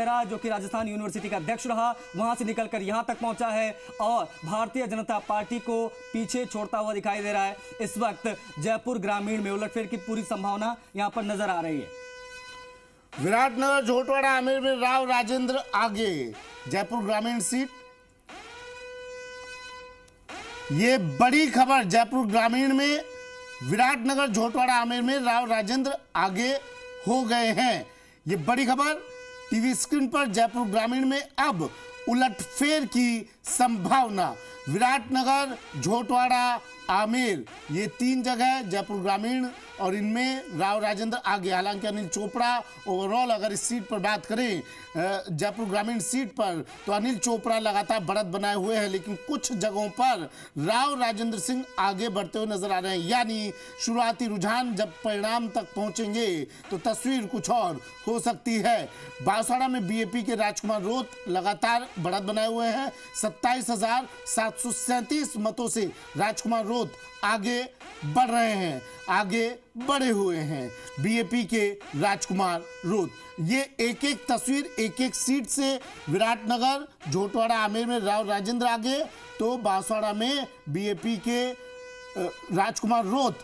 जो कि राजस्थान यूनिवर्सिटी का अध्यक्ष रहा, वहां से निकलकर यहां तक पहुंचा है और भारतीय जनता पार्टी को पीछे छोड़ता हुआ दिखाई दे रहा है। इस वक्त जयपुर ग्रामीण में उलटफेर की पूरी संभावना यहां पर नजर आ रही है। विराटनगर झोटवाड़ा आमेर में राव राजेंद्र आगे, जयपुर ग्रामीण सीट। ये बड़ी खबर, जयपुर ग्रामीण में विराटनगर झोटवाड़ा आमेर में राव राजेंद्र आगे हो गए हैं। ये बड़ी खबर टीवी स्क्रीन पर। जयपुर ग्रामीण में अब उलटफेर की संभावना। विराटनगर, झोटवाड़ा, आमेर, ये 3 जगह जयपुर ग्रामीण और इनमें राव राजेंद्र आगे। हालांकि अनिल चोपड़ा ओवरऑल अगर इस सीट पर बात करें, जयपुर ग्रामीण सीट पर, तो अनिल चोपड़ा लगातार बढ़त बनाए हुए हैं, लेकिन कुछ जगहों पर राव राजेंद्र सिंह आगे बढ़ते हुए नजर आ रहे हैं। यानी शुरुआती रुझान जब परिणाम तक पहुंचेंगे तो तस्वीर कुछ और हो सकती है। बांसवाड़ा में बीएपी के राजकुमार रोत लगातार बढ़त बनाए हुए हैं। 27,737 मतों से राजकुमार रोत आगे बढ़ रहे हैं, आगे बढ़े हुए हैं बीएपी के राजकुमार रोत। ये एक एक तस्वीर, एक एक सीट से विराटनगर, झोटवाड़ा, आमेर में राव राजेंद्र आगे, तो बांसवाड़ा में बीएपी के राजकुमार रोत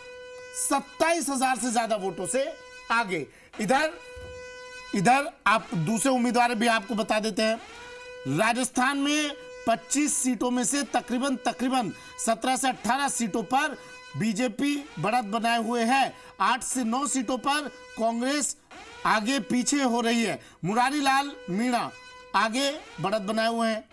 27,000 से ज्यादा वोटों से आगे। इधर आप दूसरे उम्मीदवार भी आपको बता देते हैं। राजस्थान में 25 सीटों में से तकरीबन 17 से 18 सीटों पर बीजेपी बढ़त बनाए हुए है। 8 से 9 सीटों पर कांग्रेस आगे पीछे हो रही है। मुरारी लाल मीणा आगे बढ़त बनाए हुए हैं।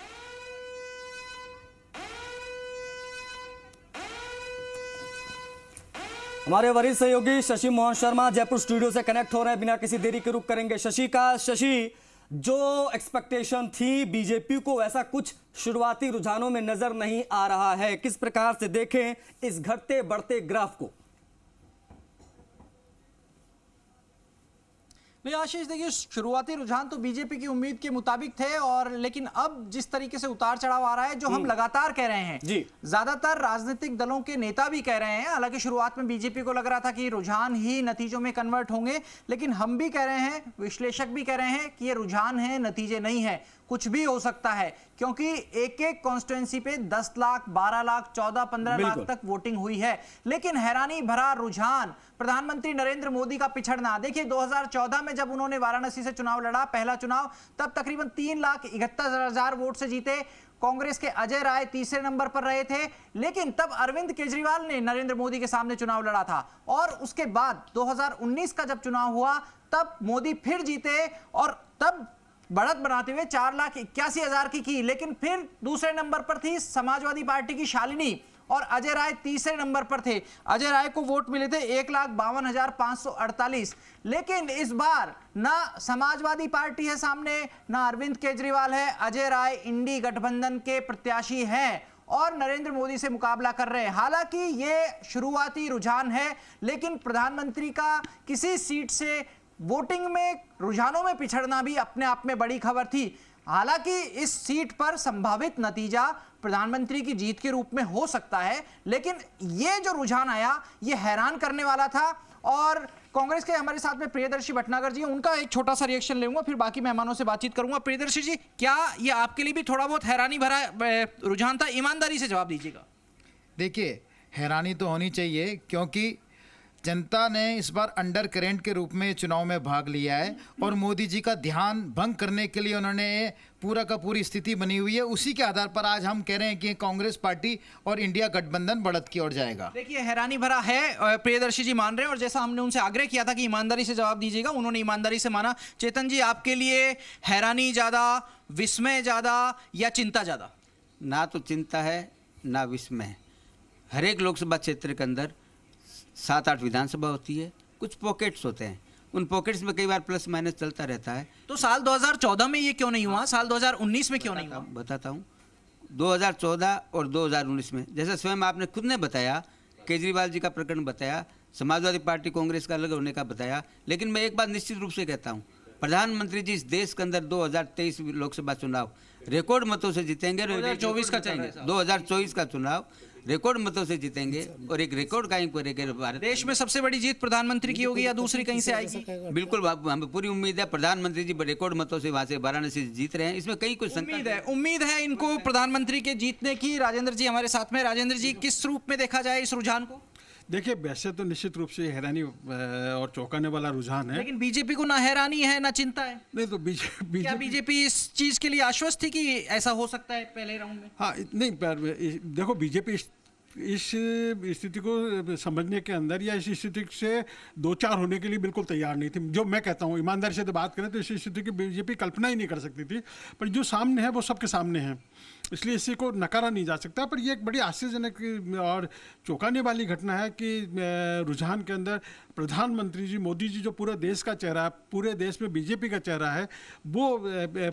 हमारे वरिष्ठ सहयोगी शशि मोहन शर्मा जयपुर स्टूडियो से कनेक्ट हो रहे हैं। बिना किसी देरी के रुक करेंगे शशि, जो एक्सपेक्टेशन थी बीजेपी को, वैसा कुछ शुरुआती रुझानों में नजर नहीं आ रहा है। किस प्रकार से देखें इस घटते बढ़ते ग्राफ को? नहीं आशीष, देखिए शुरुआती रुझान तो बीजेपी की उम्मीद के मुताबिक थे, और लेकिन अब जिस तरीके से उतार चढ़ाव आ रहा है, जो हम लगातार कह रहे हैं जी, ज्यादातर राजनीतिक दलों के नेता भी कह रहे हैं। हालांकि शुरुआत में बीजेपी को लग रहा था कि रुझान ही नतीजों में कन्वर्ट होंगे, लेकिन हम भी कह रहे हैं, विश्लेषक भी कह रहे हैं कि ये रुझान है, नतीजे नहीं है। कुछ भी हो सकता है, क्योंकि एक एक कॉन्स्टिट्यूएंसी पे 10 लाख, 12 लाख, 14, 15 लाख तक वोटिंग हुई है। लेकिन हैरानी भरा रुझान प्रधानमंत्री नरेंद्र मोदी का पिछड़ना। देखिए 2014 में जब उन्होंने वाराणसी से चुनाव लड़ा, पहला चुनाव, तब तकरीबन 3,71,000 वोट से जीते। कांग्रेस के अजय राय तीसरे नंबर पर रहे थे, लेकिन तब अरविंद केजरीवाल ने नरेंद्र मोदी के सामने चुनाव लड़ा था। और उसके बाद 2019 का जब चुनाव हुआ, तब मोदी फिर जीते और तब बढ़त बनाते हुए 4,81,000 की। लेकिन फिर दूसरे नंबर पर थी समाजवादी पार्टी की शालिनी और अजय राय तीसरे नंबर पर थे। अजय राय को वोट मिले थे 1,52,548। लेकिन इस बार ना समाजवादी पार्टी है सामने, ना अरविंद केजरीवाल है। अजय राय इंडी गठबंधन के प्रत्याशी हैं और नरेंद्र मोदी से मुकाबला कर रहे हैं। हालांकि ये शुरुआती रुझान है, लेकिन प्रधानमंत्री का किसी सीट से वोटिंग में, रुझानों में पिछड़ना भी अपने आप में बड़ी खबर थी। हालांकि इस सीट पर संभावित नतीजा प्रधानमंत्री की जीत के रूप में हो सकता है, लेकिन ये जो रुझान आया ये हैरान करने वाला था। और कांग्रेस के हमारे साथ में प्रियदर्शी भटनागर जी, उनका एक छोटा सा रिएक्शन लेऊंगा, फिर बाकी मेहमानों से बातचीत करूंगा। प्रियदर्शी जी, क्या ये आपके लिए भी थोड़ा बहुत हैरानी भरा रुझान था? ईमानदारी से जवाब दीजिएगा। देखिए, हैरानी तो होनी चाहिए, क्योंकि जनता ने इस बार अंडर करेंट के रूप में चुनाव में भाग लिया है और मोदी जी का ध्यान भंग करने के लिए उन्होंने पूरा का पूरी स्थिति बनी हुई है। उसी के आधार पर आज हम कह रहे हैं कि कांग्रेस पार्टी और इंडिया गठबंधन बढ़त की ओर जाएगा। देखिए हैरानी भरा है, प्रियदर्शी जी मान रहे हैं, और जैसा हमने उनसे आग्रह किया था कि ईमानदारी से जवाब दीजिएगा, उन्होंने ईमानदारी से माना। चेतन जी, आपके लिए हैरानी ज्यादा, विस्मय ज्यादा या चिंता ज्यादा? ना तो चिंता है ना विस्मय। हर एक लोकसभा क्षेत्र के अंदर 7-8 विधानसभा होती है, कुछ पॉकेट्स होते हैं, उन पॉकेट्स में कई बार प्लस माइनस चलता रहता है। तो साल 2014 में ये क्यों नहीं हुआ? साल 2019 में क्यों नहीं हुआ? बताता हूँ। 2014 और 2019 में, जैसा स्वयं आपने खुद ने बताया, केजरीवाल जी का प्रकरण बताया, समाजवादी पार्टी कांग्रेस का अलग होने का बताया, लेकिन मैं एक बात निश्चित रूप से कहता हूँ, प्रधानमंत्री जी इस देश के अंदर 2023 लोकसभा चुनाव रिकॉर्ड मतों से जीतेंगे। 2024 का चाहेंगे? 2024 का चुनाव रिकॉर्ड मतों से जीतेंगे और एक रिकॉर्ड कायम करेंगे भारत। देश में सबसे बड़ी जीत प्रधानमंत्री की होगी या दूसरी कहीं से आएगी? बिल्कुल, हमें पूरी उम्मीद है। प्रधानमंत्री जी रिकॉर्ड मतों से वहां से वाराणसी से जीत रहे हैं, इसमें कहीं कुछ उम्मीद है इनको प्रधानमंत्री के जीतने की। राजेंद्र जी हमारे साथ में। राजेंद्र जी, किस रूप में देखा जाए इस रुझान को? देखिए, वैसे तो निश्चित रूप से हैरानी और चौंकाने वाला रुझान है, लेकिन बीजेपी को ना हैरानी है ना चिंता है। नहीं तो क्या बीजेपी इस चीज के लिए आश्वस्त थी कि ऐसा हो सकता है पहले राउंड में? हाँ, नहीं देखो, बीजेपी इस स्थिति को समझने के अंदर या इस स्थिति से दो चार होने के लिए बिल्कुल तैयार नहीं थी। जो मैं कहता हूँ, ईमानदारी से तो बात करें तो इस स्थिति की बीजेपी कल्पना ही नहीं कर सकती थी, पर जो सामने है वो सबके सामने है, इसलिए इसी को नकारा नहीं जा सकता। पर ये एक बड़ी आश्चर्यजनक और चौंकाने वाली घटना है कि रुझान के अंदर प्रधानमंत्री जी मोदी जी, जो पूरे देश का चेहरा है, पूरे देश में बीजेपी का चेहरा है, वो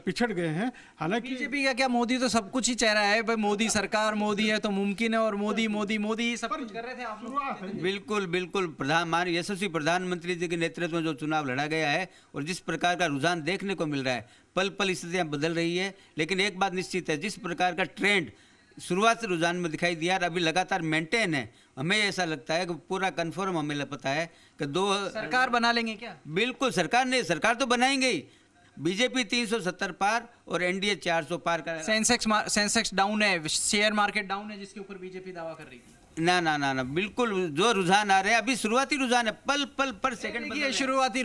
पिछड़ गए हैं। हालांकि बीजेपी का क्या, मोदी तो सब कुछ ही चेहरा है भाई। मोदी सरकार, मोदी है तो मुमकिन है, और मोदी मोदी मोदी सब कुछ कर रहे थे आप लोग। बिल्कुल बिल्कुल, माननीय यशस्वी प्रधानमंत्री जी के नेतृत्व में जो चुनाव लड़ा गया है और जिस प्रकार का रुझान देखने को मिल रहा है, पल पल स्थितियां बदल रही है, लेकिन एक बात निश्चित है, जिस प्रकार का ट्रेंड शुरुआत से रुझान में दिखाई दिया और अभी लगातार मेंटेन है, हमें ऐसा लगता है कि पूरा कंफर्म हमें पता है कि सरकार बना लेंगे क्या? बिल्कुल, सरकार तो बनाएंगे ही। बीजेपी 370 पार और एनडीए 400 पार का। सेंसेक्स डाउन है, शेयर मार्केट डाउन है, जिसके ऊपर बीजेपी दावा कर रही थी। ना, बिल्कुल जो रुझान आ रहे हैं अभी शुरुआती रुझान है, पल पल पर सेकंड। ये शुरुआती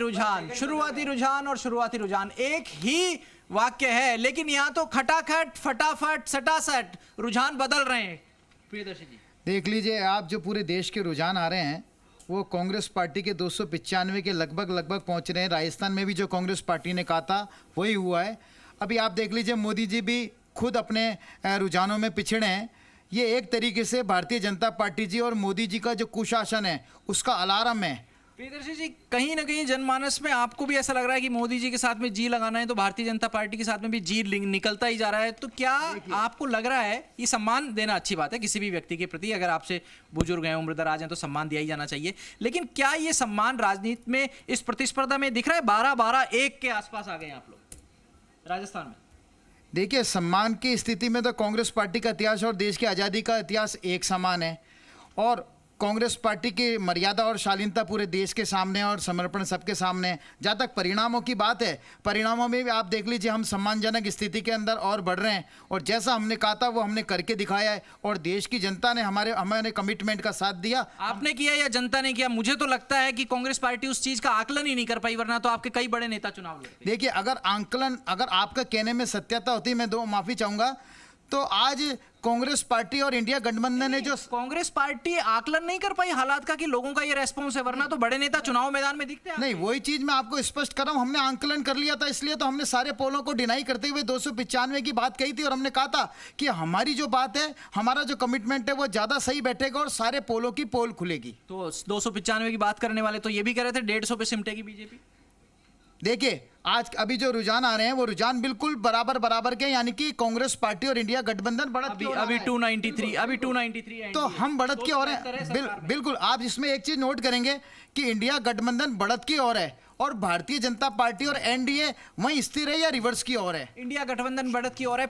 रुझान एक ही वाक्य है, लेकिन यहाँ तो खटाखट फटाफट सटासट रुझान बदल रहे हैं। प्रियदर्शी जी देख लीजिए, आप जो पूरे देश के रुझान आ रहे हैं वो कांग्रेस पार्टी के 295 के लगभग पहुंच रहे हैं। राजस्थान में भी जो कांग्रेस पार्टी ने कहा था वही हुआ है। अभी आप देख लीजिए, मोदी जी भी खुद अपने रुझानों में पिछड़े हैं। ये एक तरीके से भारतीय जनता पार्टी जी और मोदी जी का जो कुशासन है उसका अलार्म है। प्रियदर्शी जी, कहीं ना कहीं जनमानस में आपको भी ऐसा लग रहा है कि मोदी जी के साथ में जी लगाना है तो भारतीय जनता पार्टी के साथ में भी जी निकलता ही जा रहा है। तो क्या आपको लग रहा है, ये सम्मान देना अच्छी बात है किसी भी व्यक्ति के प्रति, अगर आपसे बुजुर्ग हैं, उम्रदराज हैं तो सम्मान दिया ही जाना चाहिए, लेकिन क्या ये सम्मान राजनीति में इस प्रतिस्पर्धा में दिख रहा है? 12-12-1 के आसपास आ गए आप लोग राजस्थान में। देखिए, सम्मान की स्थिति में तो कांग्रेस पार्टी का इतिहास और देश की आज़ादी का इतिहास एक समान है, और कांग्रेस पार्टी की मर्यादा और शालीनता पूरे देश के सामने और समर्पण सबके सामने है। जहाँ तक परिणामों की बात है, परिणामों में भी आप देख लीजिए, हम सम्मानजनक स्थिति के अंदर और बढ़ रहे हैं, और जैसा हमने कहा था वो हमने करके दिखाया है, और देश की जनता ने हमारे कमिटमेंट का साथ दिया। आपने किया या जनता ने किया? मुझे तो लगता है कि कांग्रेस पार्टी उस चीज का आकलन ही नहीं कर पाई, वरना तो आपके कई बड़े नेता चुनाव लड़ते। देखिए, अगर आपका कहने में सत्यता होती, मैं माफी चाहूंगा, तो आज कांग्रेस पार्टी और इंडिया गठबंधन ने जो कांग्रेस पार्टी आकलन नहीं कर पाई हालात का कि लोगों का ये रेस्पॉन्स है, वरना तो बड़े नेता चुनाव मैदान में दिखते हैं। नहीं, वही चीज मैं आपको स्पष्ट कर रहा हूं, हमने आंकलन कर लिया था, इसलिए तो हमने सारे पोलों को डिनाई करते हुए 295 की बात कही थी, और हमने कहा था कि हमारी जो बात है, हमारा जो कमिटमेंट है वो ज्यादा सही बैठेगा और सारे पोलों की पोल खुलेगी। तो 295 की बात करने वाले तो ये भी कह रहे थे 150 पे सिमटेगी बीजेपी। देखिए, आज अभी जो रुझान आ रहे हैं वो रुझान बिल्कुल बराबर के, यानी कि कांग्रेस पार्टी और इंडिया गठबंधन बढ़त की ओर अभी 293 तो हम बढ़त की ओर हैं। बिल्कुल, आप इसमें एक चीज नोट करेंगे कि इंडिया गठबंधन बढ़त की ओर है और भारतीय जनता पार्टी और एनडीए वहीं स्थिर है या रिवर्स की ओर है। इंडिया गठबंधन बढ़त की ओर है।